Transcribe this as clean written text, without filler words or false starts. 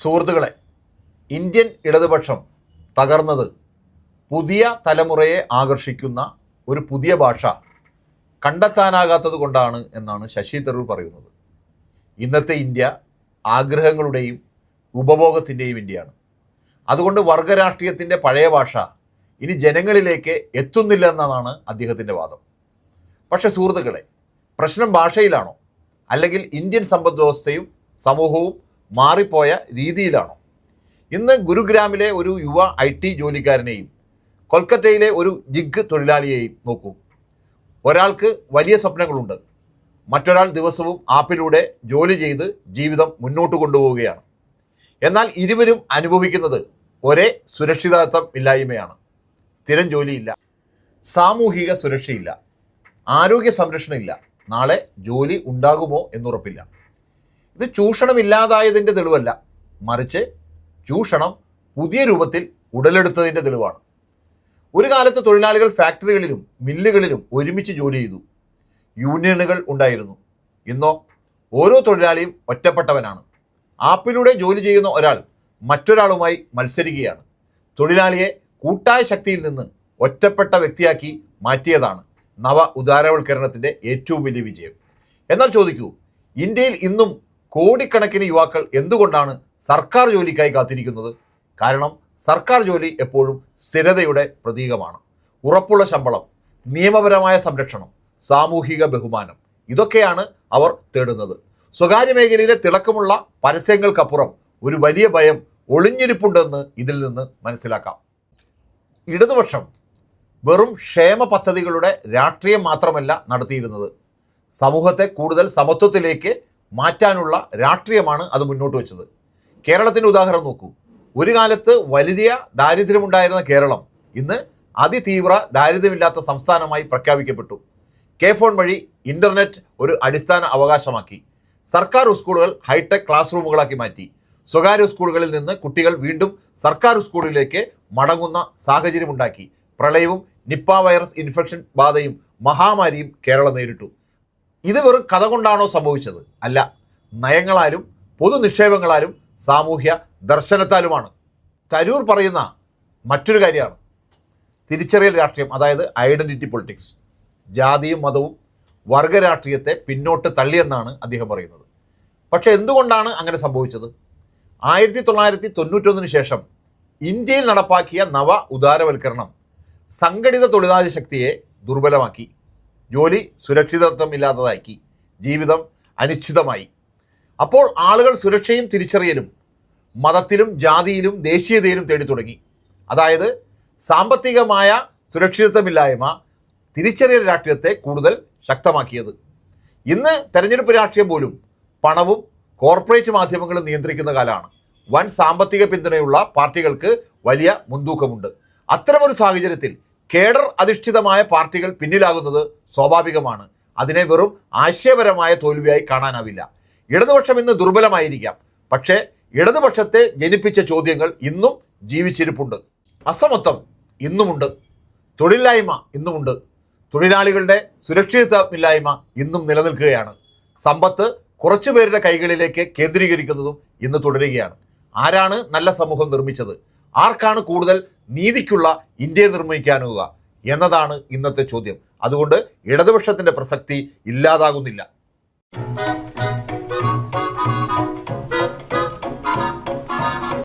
സുഹൃത്തുക്കളെ, ഇന്ത്യൻ ഇടതുപക്ഷം തകർന്നത് പുതിയ തലമുറയെ ആകർഷിക്കുന്ന ഒരു പുതിയ ഭാഷ കണ്ടെത്താനാകാത്തത് കൊണ്ടാണ് എന്നാണ് ശശി തരൂർ പറയുന്നത്. ഇന്നത്തെ ഇന്ത്യ ആഗ്രഹങ്ങളുടെയും ഉപഭോഗത്തിൻ്റെയും ഇന്ത്യയാണ്. അതുകൊണ്ട് വർഗരാഷ്ട്രീയത്തിൻ്റെ പഴയ ഭാഷ ഇനി ജനങ്ങളിലേക്ക് എത്തുന്നില്ല എന്നതാണ് അദ്ദേഹത്തിൻ്റെ വാദം. പക്ഷേ സുഹൃത്തുക്കളെ, പ്രശ്നം ഭാഷയിലാണോ, അല്ലെങ്കിൽ ഇന്ത്യൻ സമ്പദ് വ്യവസ്ഥയും സമൂഹവും മാറിപ്പോയ രീതിയിലാണോ? ഇന്ന് ഗുരുഗ്രാമിലെ ഒരു യുവ IT ജോലിക്കാരനെയും കൊൽക്കത്തയിലെ ഒരു ജിഗ് തൊഴിലാളിയെയും നോക്കൂ. ഒരാൾക്ക് വലിയ സ്വപ്നങ്ങളുണ്ട്, മറ്റൊരാൾ ദിവസവും ആപ്പിലൂടെ ജോലി ചെയ്ത് ജീവിതം മുന്നോട്ട് കൊണ്ടുപോവുകയാണ്. എന്നാൽ ഇരുവരും അനുഭവിക്കുന്നത് ഒരേ സുരക്ഷിതത്വം ഇല്ലായ്മയാണ്. സ്ഥിരം ജോലിയില്ല, സാമൂഹിക സുരക്ഷയില്ല, ആരോഗ്യ സംരക്ഷണമില്ല, നാളെ ജോലി ഉണ്ടാകുമോ എന്നുറപ്പില്ല. ഇത് ചൂഷണമില്ലാതായതിൻ്റെ തെളിവല്ല, മറിച്ച് ചൂഷണം പുതിയ രൂപത്തിൽ ഉടലെടുത്തതിൻ്റെ തെളിവാണ്. ഒരു കാലത്ത് തൊഴിലാളികൾ ഫാക്ടറികളിലും മില്ലുകളിലും ഒരുമിച്ച് ജോലി ചെയ്തു. യൂണിയനുകൾ ഉണ്ടായിരുന്നു. ഇന്നോ ഓരോ തൊഴിലാളിയും ഒറ്റപ്പെട്ടവനാണ്. ആപ്പിലൂടെ ജോലി ചെയ്യുന്ന ഒരാൾ മറ്റൊരാളുമായി മത്സരിക്കുകയാണ്. തൊഴിലാളിയെ കൂട്ടായ ശക്തിയിൽ നിന്ന് ഒറ്റപ്പെട്ട വ്യക്തിയാക്കി മാറ്റിയതാണ് നവ ഉദാരവൽക്കരണത്തിൻ്റെ ഏറ്റവും വലിയ വിജയം. എന്നാൽ ചോദിക്കൂ, ഇന്ത്യയിൽ ഇന്നും കോടിക്കണക്കിന് യുവാക്കൾ എന്തുകൊണ്ടാണ് സർക്കാർ ജോലിക്കായി കാത്തിരിക്കുന്നത്? കാരണം സർക്കാർ ജോലി എപ്പോഴും സ്ഥിരതയുടെ പ്രതീകമാണ്. ഉറപ്പുള്ള ശമ്പളം, നിയമപരമായ സംരക്ഷണം, സാമൂഹിക ബഹുമാനം, ഇതൊക്കെയാണ് അവർ തേടുന്നത്. സ്വകാര്യ മേഖലയിലെ തിളക്കമുള്ള പരസ്യങ്ങൾക്കപ്പുറം ഒരു വലിയ ഭയം ഒളിഞ്ഞിരിപ്പുണ്ടെന്ന് ഇതിൽ നിന്ന് മനസ്സിലാക്കാം. ഇടതുപക്ഷം വെറും ക്ഷേമ പദ്ധതികളുടെ രാഷ്ട്രീയം മാത്രമല്ല നടത്തിയിരുന്നത്, സമൂഹത്തെ കൂടുതൽ സമത്വത്തിലേക്ക് മാറ്റാനുള്ള രാഷ്ട്രീയമാണ് അത് മുന്നോട്ട് വെച്ചത്. കേരളത്തിൻ്റെ ഉദാഹരണം നോക്കൂ. ഒരു കാലത്ത് വലിയ ദാരിദ്ര്യമുണ്ടായിരുന്ന കേരളം ഇന്ന് അതിതീവ്ര ദാരിദ്ര്യമില്ലാത്ത സംസ്ഥാനമായി പ്രഖ്യാപിക്കപ്പെട്ടു. K-ഫോൺ വഴി ഇൻ്റർനെറ്റ് ഒരു അടിസ്ഥാന അവകാശമാക്കി. സർക്കാർ സ്കൂളുകൾ ഹൈടെക് ക്ലാസ് റൂമുകളാക്കി മാറ്റി. സ്വകാര്യ സ്കൂളുകളിൽ നിന്ന് കുട്ടികൾ വീണ്ടും സർക്കാർ സ്കൂളിലേക്ക് മടങ്ങുന്ന സാഹചര്യമുണ്ടാക്കി. പ്രളയവും നിപ്പ വൈറസ് ഇൻഫെക്ഷൻ ബാധയും മഹാമാരിയും കേരളം നേരിട്ടു. ഇത് വെറും കഥ കൊണ്ടാണോ സംഭവിച്ചത്? അല്ല, നയങ്ങളാലും പൊതു നിക്ഷേപങ്ങളാലും സാമൂഹ്യ ദർശനത്താലുമാണ്. തരൂർ പറയുന്ന മറ്റൊരു കാര്യമാണ് തിരിച്ചറിയൽ രാഷ്ട്രീയം, അതായത് ഐഡൻറ്റിറ്റി പൊളിറ്റിക്സ്. ജാതിയും മതവും വർഗരാഷ്ട്രീയത്തെ പിന്നോട്ട് തള്ളിയെന്നാണ് അദ്ദേഹം പറയുന്നത്. പക്ഷേ എന്തുകൊണ്ടാണ് അങ്ങനെ സംഭവിച്ചത്? 1991 ശേഷം ഇന്ത്യയിൽ നടപ്പാക്കിയ നവ ഉദാരവൽക്കരണം സംഘടിത തൊഴിലാളി ശക്തിയെ ദുർബലമാക്കി. ജോലി സുരക്ഷിതത്വമില്ലാത്തതാക്കി. ജീവിതം അനിശ്ചിതമായി. അപ്പോൾ ആളുകൾ സുരക്ഷയും തിരിച്ചറിയലും മതത്തിലും ജാതിയിലും ദേശീയതയിലും തേടി തുടങ്ങി. അതായത് സാമ്പത്തികമായ സുരക്ഷിതത്വമില്ലായ്മ തിരിച്ചറിയൽ രാഷ്ട്രീയത്തെ കൂടുതൽ ശക്തമാക്കിയത്. ഇന്ന് തെരഞ്ഞെടുപ്പ് രാഷ്ട്രീയം പോലും പണവും കോർപ്പറേറ്റ് മാധ്യമങ്ങളും നിയന്ത്രിക്കുന്ന കാലമാണ്. വൻ സാമ്പത്തിക പിന്തുണയുള്ള പാർട്ടികൾക്ക് വലിയ മുൻതൂക്കമുണ്ട്. അത്തരമൊരു സാഹചര്യത്തിൽ കേഡർ അധിഷ്ഠിതമായ പാർട്ടികൾ പിന്നിലാകുന്നത് സ്വാഭാവികമാണ്. അതിനെ വെറും ആശയപരമായ തോൽവിയായി കാണാനാവില്ല. ഇടതുപക്ഷം ഇന്ന് ദുർബലമായിരിക്കാം, പക്ഷേ ഇടതുപക്ഷത്തെ ജനിപ്പിച്ച ചോദ്യങ്ങൾ ഇന്നും ജീവിച്ചിരിപ്പുണ്ട്. അസമത്വം ഇന്നുമുണ്ട്, തൊഴിലില്ലായ്മ ഇന്നുമുണ്ട്, തൊഴിലാളികളുടെ സുരക്ഷിതത്വമില്ലായ്മ ഇന്നും നിലനിൽക്കുകയാണ്. സമ്പത്ത് കുറച്ചുപേരുടെ കൈകളിലേക്ക് കേന്ദ്രീകരിക്കുന്നതും ഇന്ന് തുടരുകയാണ്. ആരാണ് നല്ല സമൂഹം നിർമ്മിച്ചത്? ആർക്കാണ് കൂടുതൽ നീതിക്കുള്ള ഇന്ത്യയെ നിർമ്മിക്കാനാവുക എന്നതാണ് ഇന്നത്തെ ചോദ്യം. അതുകൊണ്ട് ഇടതുപക്ഷത്തിൻ്റെ പ്രസക്തി ഇല്ലാതാകുന്നില്ല.